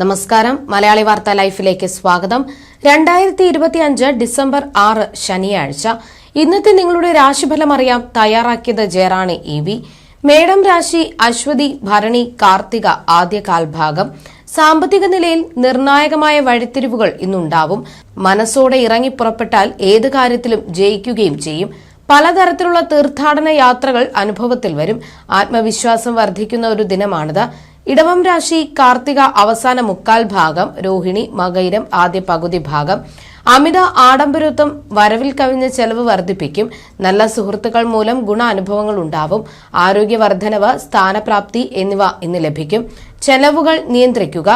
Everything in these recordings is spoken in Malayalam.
നമസ്കാരം. മലയാളി വാർത്താ ലൈഫിലേക്ക് സ്വാഗതം. 2025 ഡിസംബർ 6 ശനിയാഴ്ച. ഇന്നത്തെ നിങ്ങളുടെ രാശിഫലം അറിയാം. തയ്യാറാക്കിയത് ജയറാണി EV. മേടം രാശി അശ്വതി, ഭരണി, കാർത്തിക ആദ്യ കാൽഭാഗം. സാമ്പത്തിക നിലയിൽ നിർണായകമായ വഴിത്തിരിവുകൾ ഇന്നുണ്ടാവും. മനസ്സോടെ ഇറങ്ങി പുറപ്പെട്ടാൽ ഏത് കാര്യത്തിലും ജയിക്കുകയും ചെയ്യും. പലതരത്തിലുള്ള തീർത്ഥാടന യാത്രകൾ അനുഭവത്തിൽ വരും. ആത്മവിശ്വാസം വർദ്ധിക്കുന്ന ഒരു ദിനമാണിത്. ഇടവം രാശി കാർത്തിക അവസാന മുക്കാൽ ഭാഗം, രോഹിണി മകയിരം ആദ്യ പകുതി ഭാഗം. അമിത ആഡംബരത്വം വരവിൽ കവിഞ്ഞ ചെലവ് വർദ്ധിപ്പിക്കും. നല്ല സുഹൃത്തുക്കൾ മൂലം ഗുണാനുഭവങ്ങൾ ഉണ്ടാവും. ആരോഗ്യവർദ്ധനവ്, സ്ഥാനപ്രാപ്തി എന്നിവ ഇന്ന് ലഭിക്കും. ചെലവുകൾ നിയന്ത്രിക്കുക.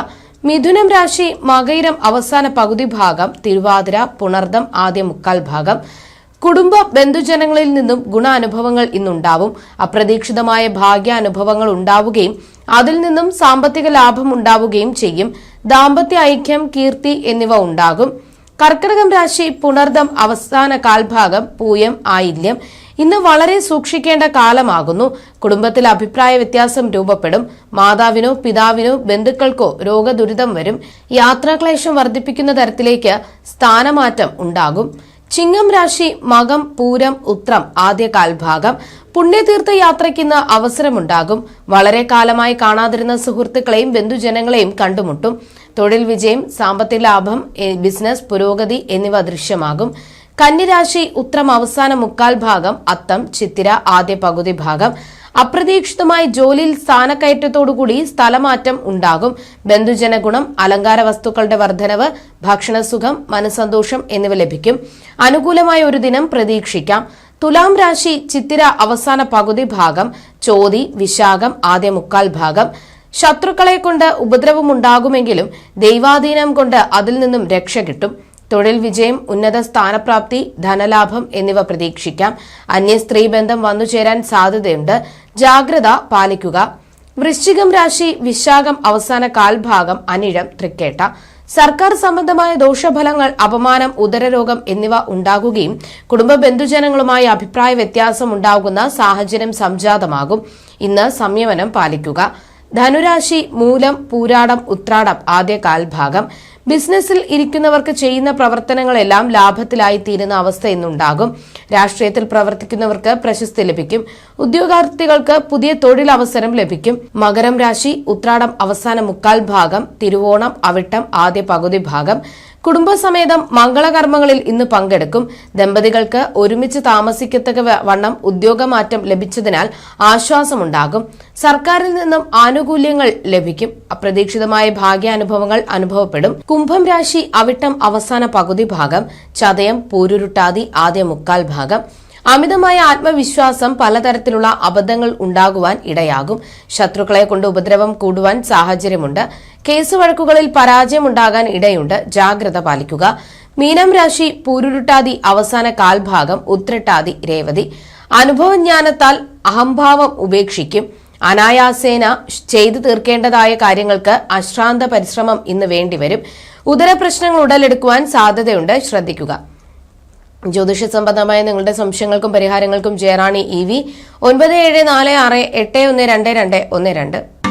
മിഥുനം രാശി മകയിരം അവസാന പകുതി ഭാഗം, തിരുവാതിര പുണർദം ആദ്യ മുക്കാൽ ഭാഗം. കുടുംബ ബന്ധുജനങ്ങളിൽ നിന്നും ഗുണാനുഭവങ്ങൾ ഇന്നുണ്ടാവും. അപ്രതീക്ഷിതമായ ഭാഗ്യാനുഭവങ്ങൾ ഉണ്ടാവുകയും അതിൽ നിന്നും സാമ്പത്തിക ലാഭം ഉണ്ടാവുകയും ചെയ്യും. ദാമ്പത്യ ഐക്യം, കീർത്തി എന്നിവ ഉണ്ടാകും. കർക്കിടകം രാശി പുണർദം അവസാന കാൽഭാഗം, പൂയം ആയില്യം. ഇന്ന് വളരെ സൂക്ഷിക്കേണ്ട കാലമാകുന്നു. കുടുംബത്തിൽ അഭിപ്രായ വ്യത്യാസം രൂപപ്പെടും. മാതാവിനോ പിതാവിനോ ബന്ധുക്കൾക്കോ രോഗദുരിതം വരും. യാത്രാക്ലേശം വർദ്ധിപ്പിക്കുന്ന തരത്തിലേക്ക് സ്ഥാനമാറ്റം ഉണ്ടാകും. ചിങ്ങം രാശി മകം പൂരം ഉത്രം ആദ്യ കാൽഭാഗം. പുണ്യതീർത്ഥ യാത്രയ്ക്കിന്ന് അവസരമുണ്ടാകും. വളരെ കാലമായി കാണാതിരുന്ന സുഹൃത്തുക്കളെയും ബന്ധുജനങ്ങളെയും കണ്ടുമുട്ടും. തൊഴിൽ വിജയം, സാമ്പത്തിക ലാഭം, ബിസിനസ് പുരോഗതി എന്നിവ ദൃശ്യമാകും. കന്നിരാശി ഉത്രം അവസാന മുക്കാൽ ഭാഗം, അത്തം ചിത്തിര ആദ്യ പകുതി ഭാഗം. അപ്രതീക്ഷിതമായി ജോലിയിൽ സ്ഥാനക്കയറ്റത്തോടുകൂടി സ്ഥലമാറ്റം ഉണ്ടാകും. ബന്ധുജന ഗുണം, അലങ്കാര വസ്തുക്കളുടെ വർധനവ്, ഭക്ഷണസുഖം, മനസ്സന്തോഷം എന്നിവ ലഭിക്കും. അനുകൂലമായ ഒരു ദിനം പ്രതീക്ഷിക്കാം. തുലാം രാശി ചിത്തിര അവസാന പകുതി ഭാഗം, ചോതി വിശാഖം ആദ്യ മുക്കാൽ ഭാഗം. ശത്രുക്കളെ കൊണ്ട് ഉപദ്രവമുണ്ടാകുമെങ്കിലും ദൈവാധീനം കൊണ്ട് അതിൽ നിന്നും രക്ഷ കിട്ടും. തൊഴിൽ വിജയം, ഉന്നത സ്ഥാനപ്രാപ്തി, ധനലാഭം എന്നിവ പ്രതീക്ഷിക്കാം. അന്യ സ്ത്രീ ബന്ധം വന്നുചേരാൻ സാധ്യതയുണ്ട്. ജാഗ്രത പാലിക്കുക. വൃശ്ചികം രാശി വിശാഖം അവസാന കാൽഭാഗം, അനിഴം തൃക്കേട്ട. സർക്കാർ സംബന്ധമായ ദോഷഫലങ്ങൾ, അപമാനം, ഉദരരോഗം എന്നിവ ഉണ്ടാകുകയും കുടുംബ ബന്ധുജനങ്ങളുമായി അഭിപ്രായ വ്യത്യാസം ഉണ്ടാകുന്ന സാഹചര്യം സംജാതമാകും. ഇന്ന് സംയമനം പാലിക്കുക. ധനുരാശി മൂലം പൂരാടം ഉത്രാടം ആദ്യ കാൽഭാഗം. ബിസിനസ്സിൽ ഇരിക്കുന്നവർക്ക് ചെയ്യുന്ന പ്രവർത്തനങ്ങളെല്ലാം ലാഭത്തിലായി തീരുന്ന അവസ്ഥ ഇന്നുണ്ടാകും. രാഷ്ട്രീയത്തിൽ പ്രവർത്തിക്കുന്നവർക്ക് പ്രശസ്തി ലഭിക്കും. ഉദ്യോഗാർത്ഥികൾക്ക് പുതിയ തൊഴിലവസരം ലഭിക്കും. മകരം രാശി ഉത്രാടം അവസാന മുക്കാൽ ഭാഗം, തിരുവോണം അവിട്ടം ആദ്യ പകുതി ഭാഗം. കുടുംബസമേതം മംഗളകർമ്മങ്ങളിൽ ഇന്ന് പങ്കെടുക്കും. ദമ്പതികൾക്ക് ഒരുമിച്ച് താമസിക്കത്തക്ക വണ്ണം ഉദ്യോഗമാറ്റം ലഭിച്ചതിനാൽ ആശ്വാസമുണ്ടാകും. സർക്കാരിൽ നിന്നും ആനുകൂല്യങ്ങൾ ലഭിക്കും. അപ്രതീക്ഷിതമായ ഭാഗ്യാനുഭവങ്ങൾ അനുഭവപ്പെടും. കുംഭം രാശി അവിട്ടം അവസാന പകുതി ഭാഗം, ചതയം പൂരുരുട്ടാതി ആദ്യ മുക്കാൽ ഭാഗം. അമിതമായ ആത്മവിശ്വാസം പലതരത്തിലുള്ള അബദ്ധങ്ങൾ ഉണ്ടാകുവാൻ ഇടയാകും. ശത്രുക്കളെ കൊണ്ട് ഉപദ്രവം കൂടുവാൻ സാഹചര്യമുണ്ട്. കേസ് വഴക്കുകളിൽ പരാജയമുണ്ടാകാൻ ഇടയുണ്ട്. ജാഗ്രത പാലിക്കുക. മീനം രാശി പൂരുരുട്ടാതി അവസാന കാൽഭാഗം, ഉത്രട്ടാതി രേവതി. അനുഭവജ്ഞാനത്താൽ അഹംഭാവം ഉപേക്ഷിക്കും. അനായാസേന ചെയ്തു തീർക്കേണ്ടതായ കാര്യങ്ങൾക്ക് അശ്രാന്ത പരിശ്രമം ഇന്ന് വേണ്ടിവരും. ഉദരപ്രശ്നങ്ങൾ ഉടലെടുക്കുവാൻ സാധ്യതയുണ്ട്. ശ്രദ്ധിക്കുക. ജ്യോതിഷ സംബന്ധമായ നിങ്ങളുടെ സംശയങ്ങൾക്കും പരിഹാരങ്ങൾക്കും ജയറാണി EV 9746812212.